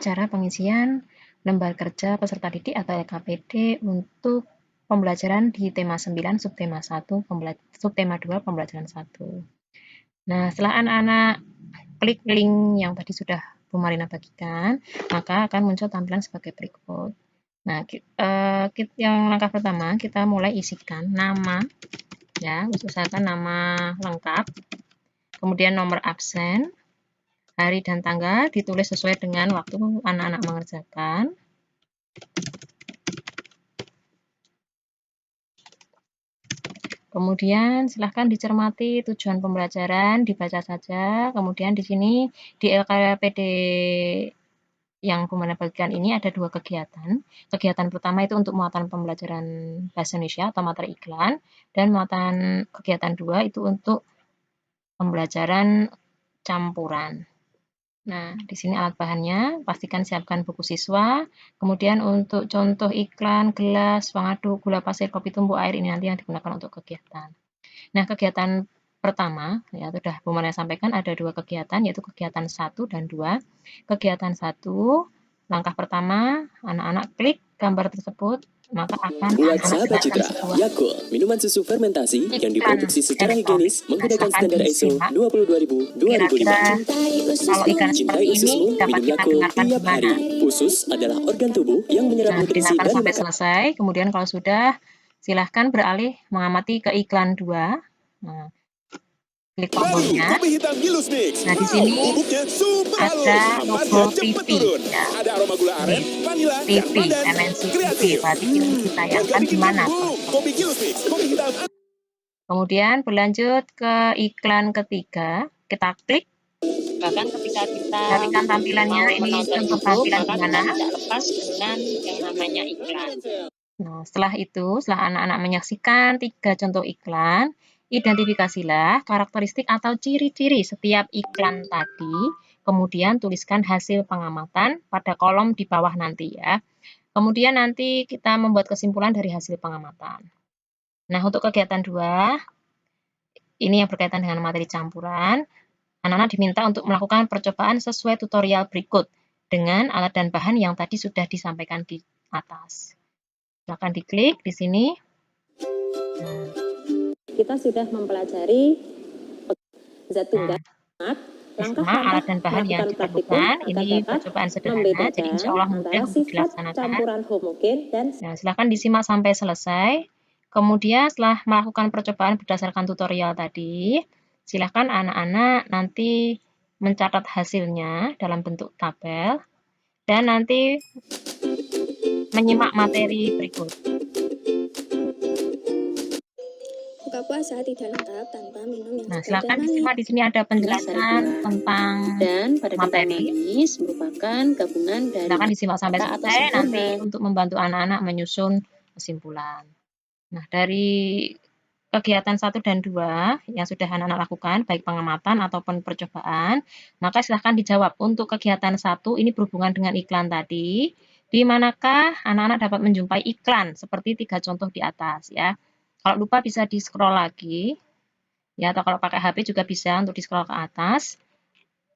cara pengisian lembar kerja peserta didik atau LKPD untuk pembelajaran di tema 9, subtema 1, subtema 2, pembelajaran 1. Nah, setelah anak-anak klik link yang tadi sudah Bu Marina bagikan, maka akan muncul tampilan sebagai berikut. Nah, yang langkah pertama, kita mulai isikan nama, ya, usahakan nama lengkap, kemudian nomor absen, hari dan tanggal ditulis sesuai dengan waktu anak-anak mengerjakan. Kemudian silahkan dicermati tujuan pembelajaran, dibaca saja. Kemudian di sini di LKPD yang Bu Marina bagikan ini ada 2 kegiatan. Kegiatan pertama itu untuk muatan pembelajaran bahasa Indonesia atau materi iklan, dan muatan kegiatan 2 itu untuk pembelajaran campuran. Nah, di sini alat bahannya, pastikan siapkan buku siswa. Kemudian untuk contoh iklan, gelas, pengaduk, gula pasir, kopi tumbuk, air, ini nanti yang digunakan untuk kegiatan. Nah, kegiatan pertama, ya sudah Bu Marina sampaikan ada 2 kegiatan, yaitu kegiatan 1 dan 2. Kegiatan 1, langkah pertama, anak-anak klik gambar tersebut, maka akan Buat anak-anak sahabat Citra, Yakult, minuman susu fermentasi yang diproduksi secara higienis menggunakan standar ISO 22000-2005. Kalau ikan Cintai seperti ini ususmu, dapat minum kita Yakult dengarkan di tiap mana? hari. Usus adalah organ tubuh yang menyerap Nah, nutrisi dengarkan dari sampai makanan. selesai. Kemudian kalau sudah, silahkan beralih mengamati ke iklan 2. Nah, klik tombolnya. Nah, di sini ada logo TV, ya. Ini TV, MNC TV, berarti ini ditayangkan di mana? Kemudian berlanjut ke iklan ketiga, kita klik. Bahkan ketika kita Perhatikan tampilannya, mau ini menonton contoh YouTube, tampilan maka di kita mana? tidak lepas dengan yang namanya iklan. Nah, setelah itu, setelah anak-anak menyaksikan 3 contoh iklan, identifikasilah karakteristik atau ciri-ciri setiap iklan tadi, kemudian tuliskan hasil pengamatan pada kolom di bawah nanti ya. Kemudian nanti kita membuat kesimpulan dari hasil pengamatan. Nah, untuk kegiatan 2, ini yang berkaitan dengan materi campuran, anak-anak diminta untuk melakukan percobaan sesuai tutorial berikut dengan alat dan bahan yang tadi sudah disampaikan di atas. Silakan diklik di sini. Kita sudah mempelajari zat tunggal, Langkah alat dan bahan yang diperlukan. Ini percobaan sederhana, jadi insya Allah mudah untuk dilaksanakan. Campuran homogen dan Nah, silakan disimak sampai selesai. Kemudian setelah melakukan percobaan berdasarkan tutorial tadi, silakan anak-anak nanti mencatat hasilnya dalam bentuk tabel dan nanti menyimak materi berikut. Buka puasa tidak lengkap tanpa minum yang Nah, segar silakan dan disimak di sini ada penjelasan tentang Dan pada dasar materi. manis merupakan gabungan dari Silakan disimak sampai kata atau selesai sempurna. nanti untuk membantu anak-anak menyusun kesimpulan. Nah, dari kegiatan 1 dan 2 yang sudah anak-anak lakukan, baik pengamatan ataupun percobaan, maka silahkan dijawab. Untuk kegiatan 1, ini berhubungan dengan iklan tadi, di manakah anak-anak dapat menjumpai iklan, seperti 3 contoh di atas ya. Kalau lupa bisa di-scroll lagi, ya, atau kalau pakai HP juga bisa untuk di-scroll ke atas,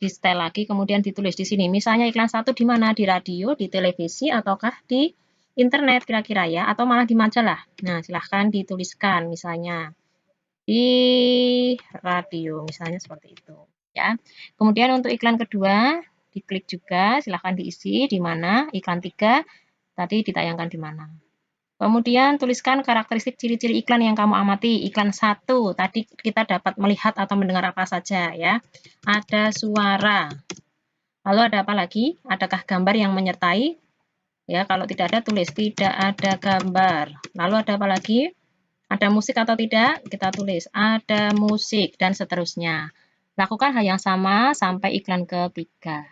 di-setel lagi, kemudian ditulis di sini. Misalnya iklan 1 di mana? Di radio, di televisi, ataukah di internet kira-kira ya, atau malah di majalah. Nah, silahkan dituliskan misalnya di radio, misalnya seperti itu ya. Kemudian untuk iklan kedua, diklik juga, silahkan diisi di mana, iklan 3 tadi ditayangkan di mana. Kemudian tuliskan karakteristik ciri-ciri iklan yang kamu amati. Iklan 1, tadi kita dapat melihat atau mendengar apa saja ya. Ada suara. Lalu ada apa lagi? Adakah gambar yang menyertai? Ya, kalau tidak ada, tulis tidak ada gambar. Lalu ada apa lagi? Ada musik atau tidak? Kita tulis ada musik dan seterusnya. Lakukan hal yang sama sampai iklan ketiga.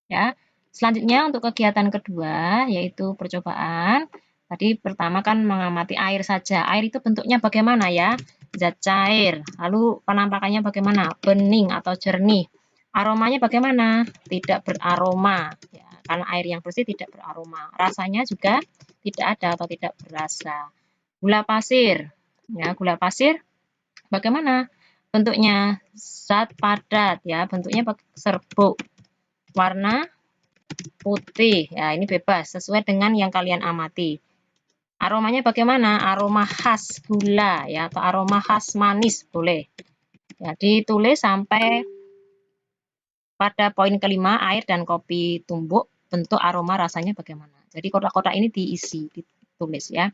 Ya. Selanjutnya untuk kegiatan kedua yaitu percobaan. Tadi pertama kan mengamati air saja. Air itu bentuknya bagaimana ya? Zat cair. Lalu penampakannya bagaimana? Bening atau jernih. Aromanya bagaimana? Tidak beraroma. Ya, karena air yang bersih tidak beraroma. Rasanya juga tidak ada atau tidak berasa. Gula pasir. Ya, gula pasir bagaimana? Bentuknya zat padat ya, bentuknya serbuk. Warna putih. Ya, ini bebas sesuai dengan yang kalian amati. Aromanya bagaimana? Aroma khas gula ya, atau aroma khas manis boleh. Ya, ditulis sampai pada poin kelima, air dan kopi tumbuk, bentuk aroma rasanya bagaimana. Jadi kotak-kotak ini diisi, ditulis ya.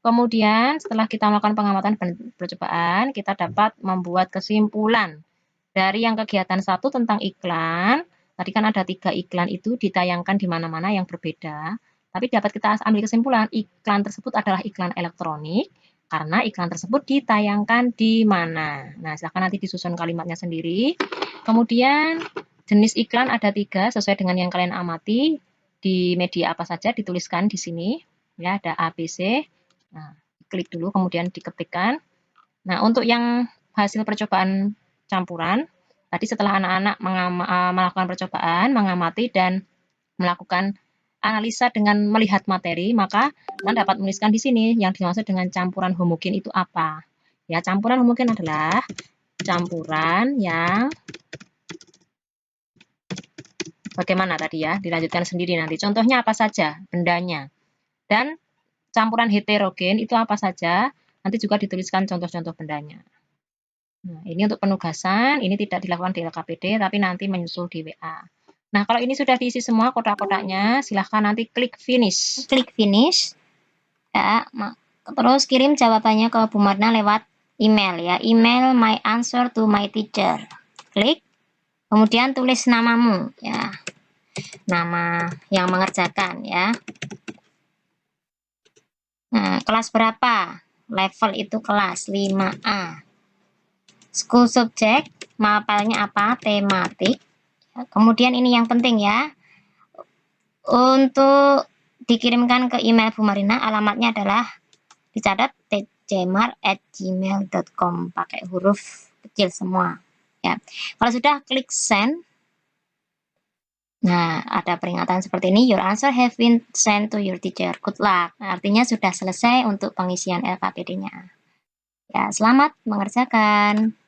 Kemudian setelah kita melakukan pengamatan dan percobaan, kita dapat membuat kesimpulan dari yang kegiatan 1 tentang iklan. Tadi kan ada 3 iklan itu ditayangkan di mana-mana yang berbeda. Tapi dapat kita ambil kesimpulan, iklan tersebut adalah iklan elektronik, karena iklan tersebut ditayangkan di mana. Nah, silahkan nanti disusun kalimatnya sendiri. Kemudian, jenis iklan ada 3, sesuai dengan yang kalian amati. Di media apa saja dituliskan di sini. Ya, ada A, B, C. Nah, klik dulu, kemudian diketikkan. Nah, untuk yang hasil percobaan campuran, tadi setelah anak-anak melakukan percobaan, mengamati, dan melakukan analisa dengan melihat materi, maka kalian dapat menuliskan di sini yang dimaksud dengan campuran homogen itu apa. Ya, campuran homogen adalah campuran yang bagaimana tadi ya, dilanjutkan sendiri nanti. Contohnya apa saja, bendanya. Dan campuran heterogen itu apa saja, nanti juga dituliskan contoh-contoh bendanya. Nah, ini untuk penugasan, ini tidak dilakukan di LKPD, tapi nanti menyusul di WA. Nah, kalau ini sudah diisi semua kotak-kotaknya, silahkan nanti klik finish. Klik finish. Ya, terus kirim jawabannya ke Bu Marna lewat email ya. Email my answer to my teacher. Klik. Kemudian tulis namamu ya. Nama yang mengerjakan ya. Nah, kelas berapa? Level itu kelas 5A. School subject, mapelnya apa? Tematik. Kemudian ini yang penting ya. Untuk dikirimkan ke email Bu Marina, alamatnya adalah dicatat tjmar@gmail.com pakai huruf kecil semua ya. Kalau sudah klik send. Nah, ada peringatan seperti ini, your answer have been sent to your teacher. Good luck. Nah, artinya sudah selesai untuk pengisian LKPD-nya. Ya, selamat mengerjakan.